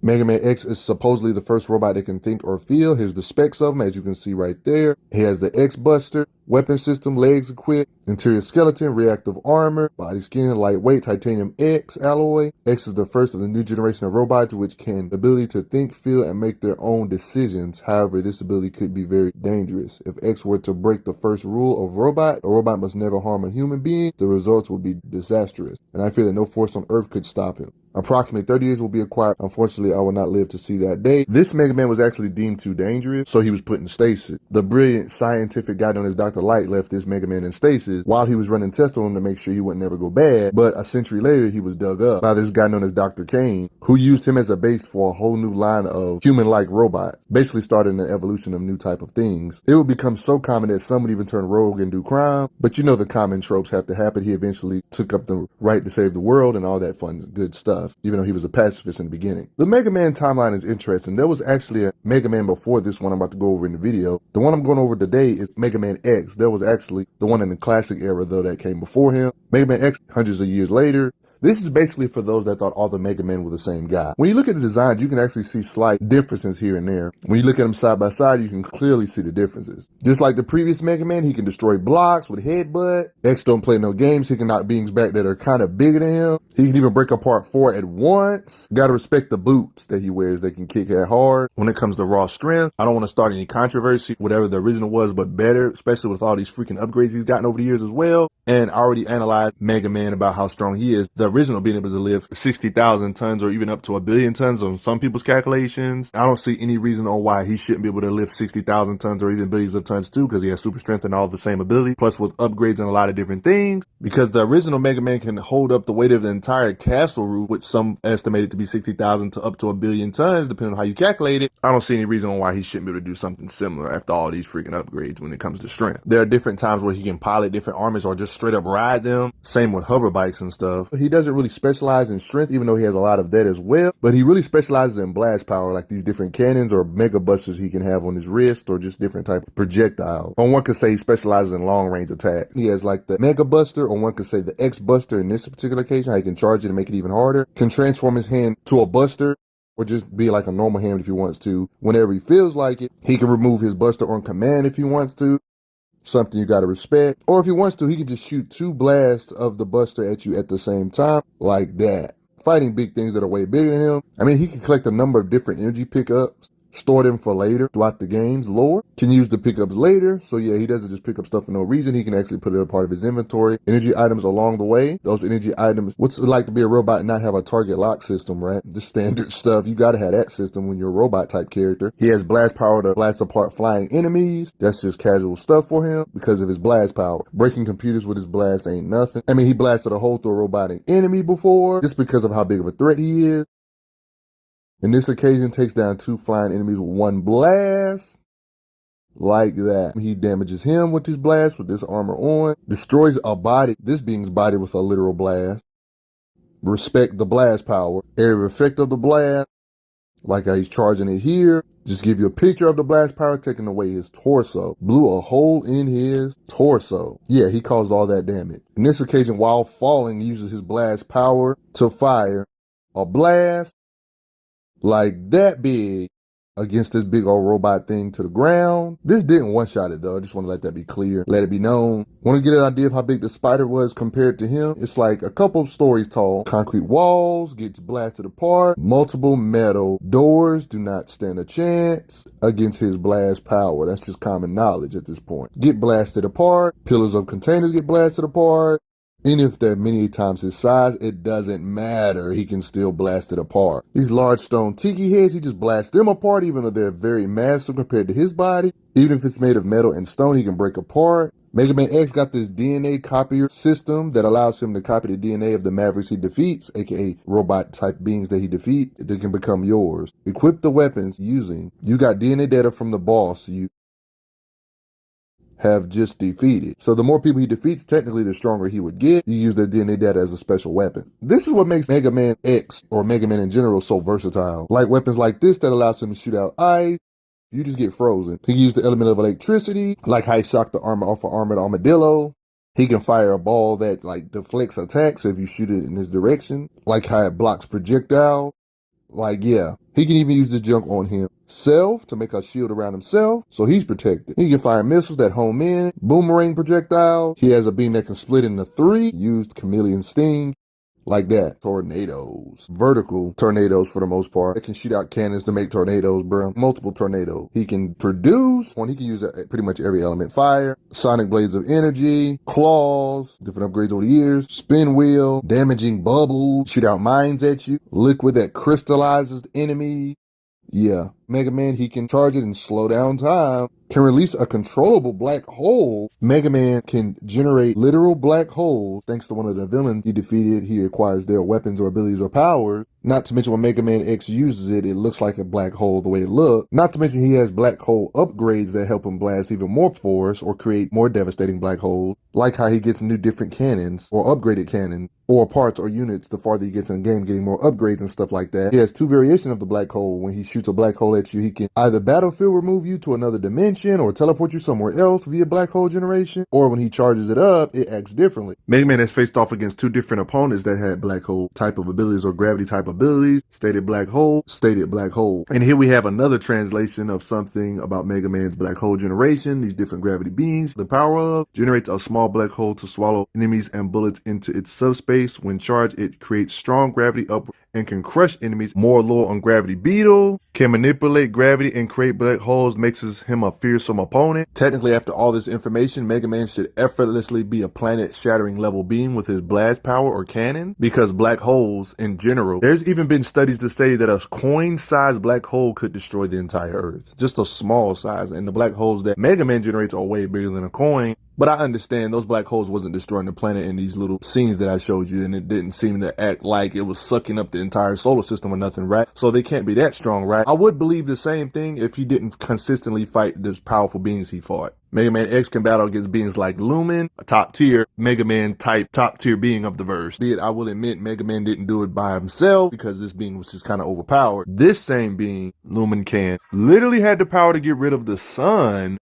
Megaman X is supposedly the first robot that can think or feel. Here's the specs of him, as you can see right there. He has the X Buster, weapon system, legs equipped, interior skeleton, reactive armor, body skin, lightweight, titanium X alloy. X is the first of the new generation of robots which can ability to think, feel, and make their own decisions. However, this ability could be very dangerous. If X were to break the first rule of robot, a robot must never harm a human being, the results would be disastrous. And I fear that no force on Earth could stop him. Approximately 30 years will be acquired. Unfortunately, I will not live to see that day. This Mega Man was actually deemed too dangerous, so he was put in stasis. The brilliant scientific guy known as Dr. Light left this Mega Man in stasis while he was running tests on him to make sure he would never go bad, but a century later, he was dug up by this guy known as Dr. Kane, who used him as a base for a whole new line of human-like robots, basically starting an evolution of new type of things. It would become so common that some would even turn rogue and do crime, but you know the common tropes have to happen. He eventually took up the right to save the world and all that fun, good stuff, even though he was a pacifist in the beginning. The Mega Man timeline is interesting. There was actually a Mega Man before this one I'm about to go over in the video. The one I'm going over today is Mega Man X. There was actually the one in the classic era, though, that came before him. Mega Man X, hundreds of years later. This is basically for those that thought all the Mega Men were the same guy. When you look at the designs, you can actually see slight differences here and there. When you look at them side by side, you can clearly see the differences. Just like the previous Mega Man, he can destroy blocks with headbutt. X don't play no games. He can knock beings back that are kind of bigger than him. He can even break apart 4 at once. Gotta respect the boots that he wears. They can kick that hard. When it comes to raw strength, I don't want to start any controversy, whatever the original was, but better, especially with all these freaking upgrades he's gotten over the years as well. And I already analyzed Mega Man about how strong he is. The original being able to lift 60,000 tons or even up to 1 billion tons on some people's calculations. I don't see any reason on why he shouldn't be able to lift 60,000 tons or even billions of tons too, because he has super strength and all the same ability, plus with upgrades and a lot of different things. Because the original Mega Man can hold up the weight of the entire castle roof, which some estimated to be 60,000 to up to 1 billion tons, depending on how you calculate it. I don't see any reason on why he shouldn't be able to do something similar after all these freaking upgrades when it comes to strength. There are different times where he can pilot different armies or just straight up ride them. Same with hover bikes and stuff. He doesn't really specialize in strength, even though he has a lot of that as well. But he really specializes in blast power, like these different cannons or mega busters he can have on his wrist, or just different type of projectiles. Or one could say he specializes in long range attack. He has like the mega buster, or one could say the X buster in this particular occasion. How he can charge it and make it even harder. Can transform his hand to a buster, or just be like a normal hand if he wants to. Whenever he feels like it, he can remove his buster on command if he wants to. Something you gotta respect. Or if he wants to, he can just shoot 2 blasts of the buster at you at the same time, like that. Fighting big things that are way bigger than him. I mean, he can collect a number of different energy pickups, store them for later throughout the game's lore. Can use the pickups later. So yeah, he doesn't just pick up stuff for no reason. He can actually put it a part of his inventory. Energy items along the way. Those energy items, what's it like to be a robot and not have a target lock system, right? The standard stuff. You gotta have that system when you're a robot type character. He has blast power to blast apart flying enemies. That's just casual stuff for him because of his blast power. Breaking computers with his blast ain't nothing. I mean, he blasted a hole through a robotic enemy before just because of how big of a threat he is. In this occasion, takes down 2 flying enemies with 1 blast. Like that. He damages him with his blast, with this armor on. Destroys a body, this being's body, with a literal blast. Respect the blast power. Area of effect of the blast. Like how he's charging it here. Just give you a picture of the blast power, taking away his torso. Blew a hole in his torso. Yeah, he caused all that damage. In this occasion, while falling, he uses his blast power to fire a blast like that big against this big old robot thing to the ground. This didn't one-shot it though. I just want to let that be clear. Let it be known. Want to get an idea of how big the spider was compared to him? It's like a couple of stories tall. Concrete walls, gets blasted apart. Multiple metal doors do not stand a chance against his blast power. That's just common knowledge at this point. Get blasted apart. Pillars of containers get blasted apart. And if they're many times his size, it doesn't matter. He can still blast it apart. These large stone tiki heads, he just blasts them apart, even though they're very massive compared to his body. Even if it's made of metal and stone, he can break apart. Mega Man X got this DNA copier system that allows him to copy the DNA of the Mavericks he defeats, aka robot type beings that he defeats. They can become yours. Equip the weapons using, you got DNA data from the boss you have just defeated. So the more people he defeats, technically the stronger he would get. You use their DNA data as a special weapon. This is what makes Mega Man X, or Mega Man in general, so versatile. Like weapons like this that allows him to shoot out ice, you just get frozen. He can use the element of electricity, like how he shocked the armor off an armored armadillo. He can fire a ball that like deflects attacks if you shoot it in his direction, like how it blocks projectiles. Like, yeah, He can even use this junk on himself to make a shield around himself, so he's protected. He can fire missiles that home in, boomerang projectiles. He has a beam that can split into 3, used chameleon sting. Like that. Tornadoes. Vertical tornadoes for the most part. It can shoot out cannons to make tornadoes, bro. Multiple tornadoes. He can produce he can use pretty much every element. Fire, sonic blades of energy, claws, different upgrades over the years, spin wheel, damaging bubble, shoot out mines at you, liquid that crystallizes enemies. Yeah, Mega Man, he can charge it and slow down time, can release a controllable black hole. Mega Man can generate literal black holes. Thanks to one of the villains he defeated, he acquires their weapons or abilities or powers. Not to mention when Mega Man X uses it, it looks like a black hole the way it looks. Not to mention he has black hole upgrades that help him blast even more force or create more devastating black holes. Like how he gets new different cannons or upgraded cannons or parts or units the farther he gets in the game, getting more upgrades and stuff like that. He has 2 variations of the black hole. When he shoots a black hole at you, he can either battlefield remove you to another dimension or teleport you somewhere else via black hole generation, or when he charges it up, it acts differently. Mega Man has faced off against 2 different opponents that had black hole type of abilities or gravity type abilities. Stated black hole, stated black hole. And here we have another translation of something about Mega Man's black hole generation. These different gravity beams, the power of, generates a small black hole to swallow enemies and bullets into its subspace. When charged, it creates strong gravity upward and can crush enemies. More lore on Gravity Beetle. Can manipulate gravity and create black holes, makes him a fearsome opponent. Technically, after all this information, Mega Man should effortlessly be a planet-shattering level being with his blast power or cannon, because black holes in general, there's even been studies to say that a coin-sized black hole could destroy the entire Earth. Just a small size, and the black holes that Mega Man generates are way bigger than a coin. But I understand those black holes wasn't destroying the planet in these little scenes that I showed you, and it didn't seem to act like it was sucking up the entire solar system or nothing, right? So they can't be that strong, right? I would believe the same thing if he didn't consistently fight those powerful beings he fought. Mega Man X can battle against beings like Lumen, a top tier Mega Man type top tier being of the verse. Be it, I will admit, Mega Man didn't do it by himself because this being was just kind of overpowered. This same being, Lumen can, literally had the power to get rid of the sun.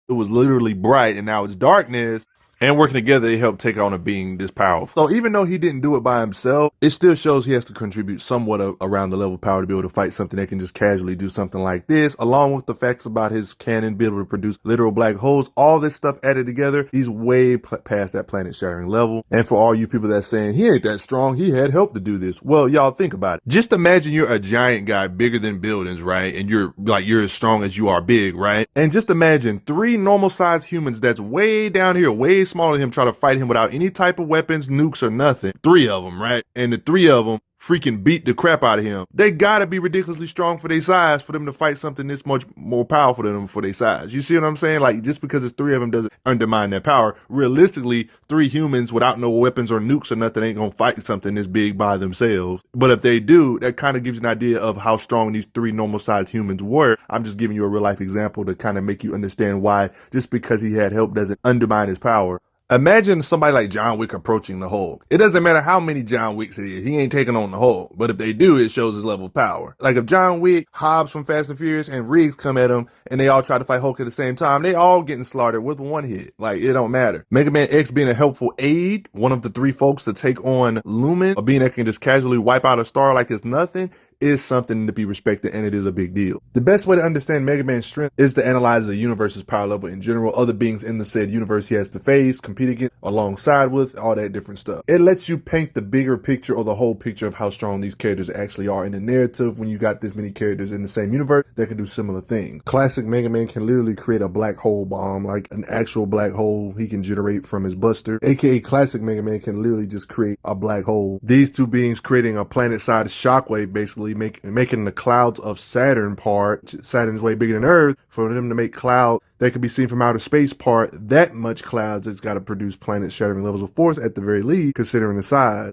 It was literally bright and now it's darkness. And working together, they help take on a being this powerful. So even though he didn't do it by himself, it still shows he has to contribute somewhat around the level of power to be able to fight something that can just casually do something like this, along with the facts about his cannon being able to produce literal black holes. All this stuff added together, he's way past that planet-shattering level. And for all you people that's saying he ain't that strong, he had help to do this. Well, y'all think about it. Just imagine you're a giant guy bigger than buildings, right? And you're as strong as you are big, right? And just imagine 3 normal-sized humans that's way down here, way smaller than him, try to fight him without any type of weapons, nukes, or nothing. 3 of them, right? And the 3 of them freaking beat the crap out of him. They gotta be ridiculously strong for their size for them to fight something this much more powerful than them for their size. You see what I'm saying? Like, just because it's 3 of them doesn't undermine their power. Realistically, 3 humans without no weapons or nukes or nothing ain't gonna fight something this big by themselves. But if they do, that kind of gives you an idea of how strong these 3 normal sized humans were. I'm just giving you a real life example to kind of make you understand why just because he had help doesn't undermine his power. Imagine somebody like John Wick approaching the Hulk. It doesn't matter how many John Wicks it is. He ain't taking on the Hulk. But if they do, it shows his level of power. Like if John Wick, Hobbs from Fast and Furious, and Riggs come at him and they all try to fight Hulk at the same time, they all getting slaughtered with 1 hit. Like, it don't matter. Mega Man X being a helpful aid, one of the 3 folks to take on Lumen, a being that can just casually wipe out a star like it's nothing, is something to be respected, and it is a big deal. The best way to understand Mega Man's strength is to analyze the universe's power level in general, other beings in the said universe he has to face, compete against, alongside with, all that different stuff. It lets you paint the bigger picture or the whole picture of how strong these characters actually are in the narrative when you got this many characters in the same universe that can do similar things. Classic Mega Man can literally create a black hole bomb, like an actual black hole he can generate from his buster, aka Classic Mega Man can literally just create a black hole. These 2 beings creating a planet-sized shockwave, basically making the clouds of Saturn part, Saturn's way bigger than Earth, for them to make cloud that could be seen from outer space part, that much clouds, it's got to produce planet-shattering levels of force at the very least, considering the size.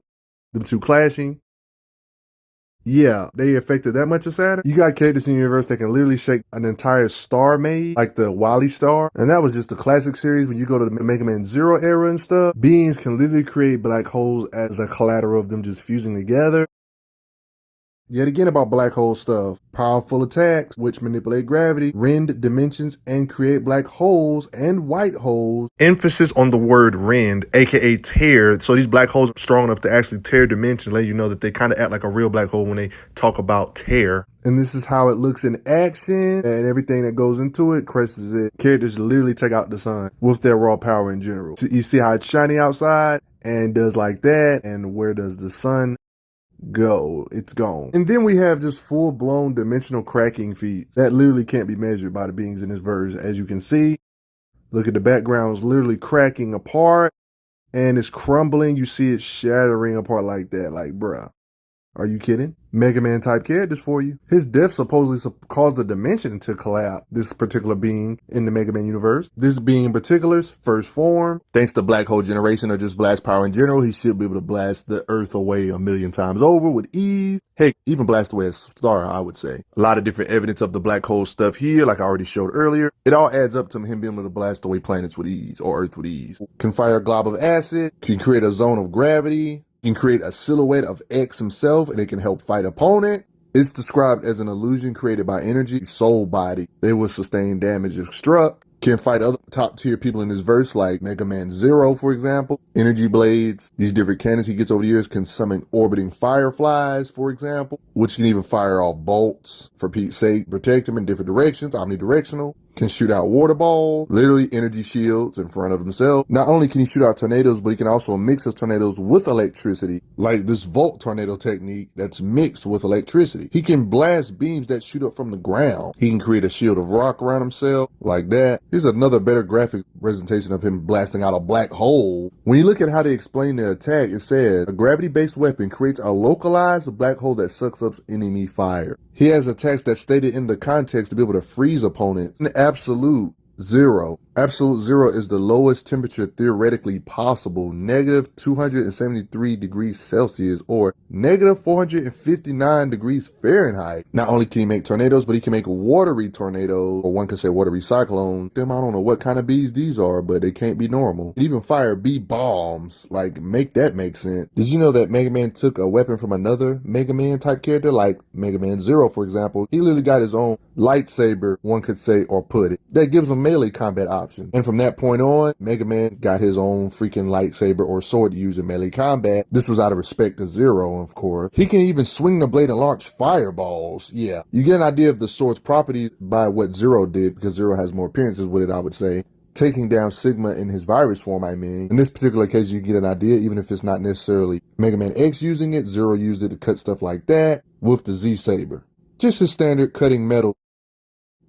Them 2 clashing. Yeah, they affected that much of Saturn. You got characters in the universe that can literally shake an entire star made, like the Wily star. And that was just the classic series. When you go to the Mega Man Zero era and stuff, beings can literally create black holes as a collateral of them just fusing together. Yet again about black hole stuff. powerful attacks, which manipulate gravity, rend dimensions, and create black holes and white holes. Emphasis on the word rend, aka tear. So these black holes are strong enough to actually tear dimensions, letting you know that they kind of act like a real black hole when they talk about tear. And this is how it looks in action, and everything that goes into it crushes it. Characters literally take out the sun with their raw power in general. So you see how it's shiny outside and does like that, and where does the sun go? It's gone. And then we have just full-blown dimensional cracking feats that literally can't be measured by the beings in this verse. As you can see, look at the backgrounds literally cracking apart, and it's crumbling. You see it shattering apart like that. Like, bruh, are you kidding? Mega Man type characters for you. His death supposedly caused the dimension to collapse, this particular being in the Mega Man universe. This being in particular's first form, thanks to black hole generation or just blast power in general, he should be able to blast the Earth away 1,000,000 times over with ease. Heck, even blast away a star, I would say. A lot of different evidence of the black hole stuff here, like I already showed earlier. It all adds up to him being able to blast away planets with ease, or Earth with ease. Can fire a glob of acid, can create a zone of gravity, can create a silhouette of X himself, and it can help fight opponent. It's described as an illusion created by energy, soul body. They will sustain damage if struck. Can fight other top tier people in this verse, like Megaman Zero, for example. Energy blades, these different cannons he gets over the years can summon orbiting fireflies, for example, which can even fire off bolts, for Pete's sake, protect him in different directions, omnidirectional. Can shoot out water balls, literally energy shields in front of himself. Not only can he shoot out tornadoes, but he can also mix his tornadoes with electricity, like this Volt tornado technique that's mixed with electricity. He can blast beams that shoot up from the ground. He can create a shield of rock around himself, like that. Here's another better graphic presentation of him blasting out a black hole. When you look at how they explain the attack, it says, a gravity-based weapon creates a localized black hole that sucks up enemy fire. He has attacks that's stated in the context to be able to freeze opponents. An absolute zero. Absolute zero is the lowest temperature theoretically possible, negative 273 degrees Celsius or negative 459 degrees Fahrenheit. Not only can he make tornadoes, but he can make watery tornadoes, or one could say watery cyclones. Them, I don't know what kind of bees these are, but they can't be normal. And even fire bee bombs, like make that make sense. Did you know that Mega Man took a weapon from another Mega Man type character, like Mega Man Zero, for example? He literally got his own lightsaber, one could say, or put it, that gives him melee combat options. And from that point on, Mega Man got his own freaking lightsaber or sword to use in melee combat. This was out of respect to Zero, of course. He can even swing the blade and launch fireballs. Yeah, you get an idea of the sword's properties by what Zero did, because Zero has more appearances with it, I would say. Taking down Sigma in his virus form, I mean. In this particular case, you get an idea, even if it's not necessarily Mega Man X using it. Zero used it to cut stuff like that with the Z-Saber. Just his standard cutting metal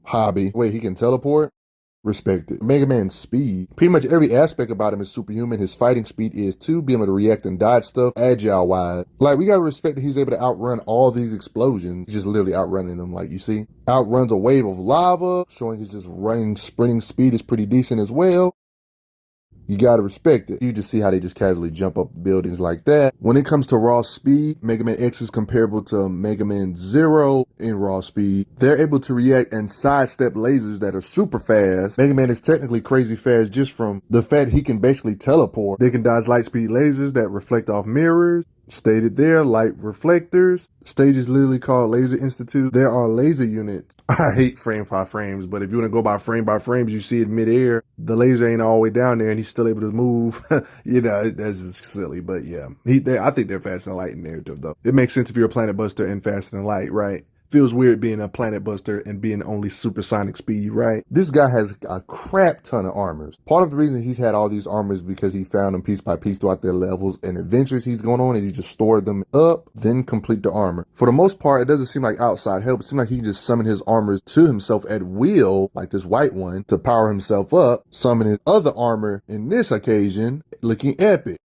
hobby. Wait, he can teleport? Respect it. Mega Man's speed. Pretty much every aspect about him is superhuman. His fighting speed is too, being able to react and dodge stuff, agile-wise. Like, we gotta respect that he's able to outrun all these explosions. He's just literally outrunning them, like you see. Outruns a wave of lava, showing his just running, sprinting speed is pretty decent as well. You gotta respect it. You just see how they just casually jump up buildings like that. When it comes to raw speed, Mega Man X is comparable to Mega Man Zero in raw speed. They're able to react and sidestep lasers that are super fast. Mega Man is technically crazy fast just from the fact he can basically teleport. They can dodge light speed lasers that reflect off mirrors. Stated there, light reflectors. Stage is literally called Laser Institute. There are laser units. I hate frame by frames, but if you want to go by frames, you see it midair. The laser ain't all the way down there, and he's still able to move. You know, that's just silly, but yeah. I think they're faster than light in narrative, though. It makes sense if you're a planet buster and faster than light, right? Feels weird being a planet buster and being only supersonic speed, right? This guy has a crap ton of armors. Part of the reason he's had all these armors is because he found them piece by piece throughout their levels and adventures he's going on, and he just stored them up, then complete the armor. For the most part, it doesn't seem like outside help. It seems like he can just summon his armors to himself at will, like this white one, to power himself up, summon his other armor in this occasion, looking epic.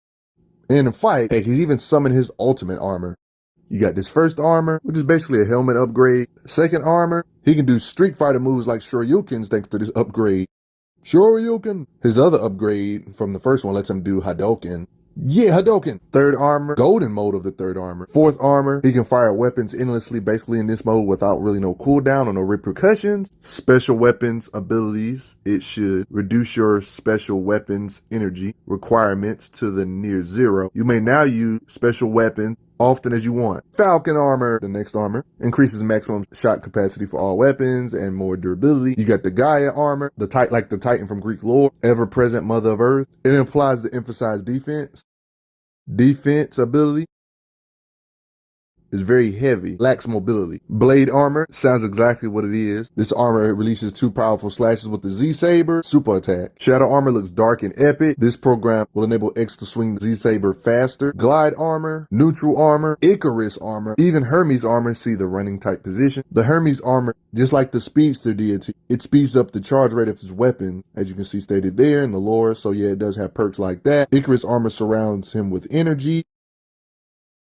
In a fight, heck, he's even summoned his ultimate armor. You got this first armor, which is basically a helmet upgrade. Second armor, he can do Street Fighter moves like Shoryukens thanks to this upgrade. Shoryuken! His other upgrade from the first one lets him do Hadouken. Yeah, Hadouken! Third armor, golden mode of the third armor. Fourth armor, he can fire weapons endlessly basically in this mode without really no cooldown or no repercussions. Special weapons abilities, it should reduce your special weapons energy requirements to the near zero. You may now use special weapons often as you want. Falcon armor, the next armor, increases maximum shot capacity for all weapons and more durability. You got the Gaia armor, like the Titan from Greek lore, ever-present Mother of Earth. It implies the emphasized defense. Defense ability is very heavy, lacks mobility. Blade armor sounds exactly what it is. This armor releases 2 powerful slashes with the Z-Saber, super attack. Shadow armor looks dark and epic. This program will enable X to swing the Z-Saber faster. Glide armor, neutral armor, Icarus armor, even Hermes armor see the running type position. The Hermes armor, just like the speedster deity, it speeds up the charge rate of his weapon, as you can see stated there in the lore. So yeah, it does have perks like that. Icarus armor surrounds him with energy.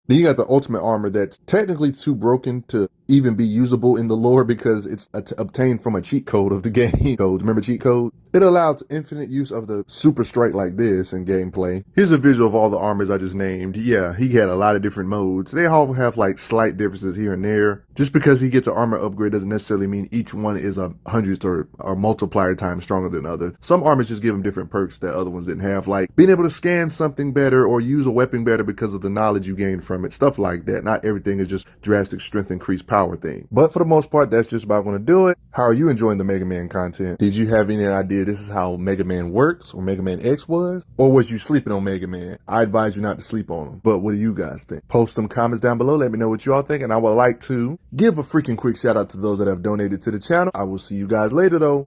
Then you got the ultimate armor that's technically too broken to even be usable in the lore because it's obtained from a cheat code of the game. Codes, remember cheat code? It allows infinite use of the super strike like this in gameplay. Here's a visual of all the armors I just named. Yeah, he had a lot of different modes. They all have like slight differences here and there. Just because he gets an armor upgrade doesn't necessarily mean each one is a hundreds or multiplier times stronger than other. Some armors just give him different perks that other ones didn't have, like being able to scan something better or use a weapon better because of the knowledge you gain from it. Stuff like that. Not everything is just drastic strength increased power thing. But for the most part, that's just about going to do it. How are you enjoying the Mega Man content? Did you have any idea this is how Mega Man works or Mega Man X was? Or was you sleeping on Mega Man? I advise you not to sleep on him. But what do you guys think? Post some comments down below. Let me know what you all think. And I would like to give a freaking quick shout out to those that have donated to the channel. I will see you guys later though.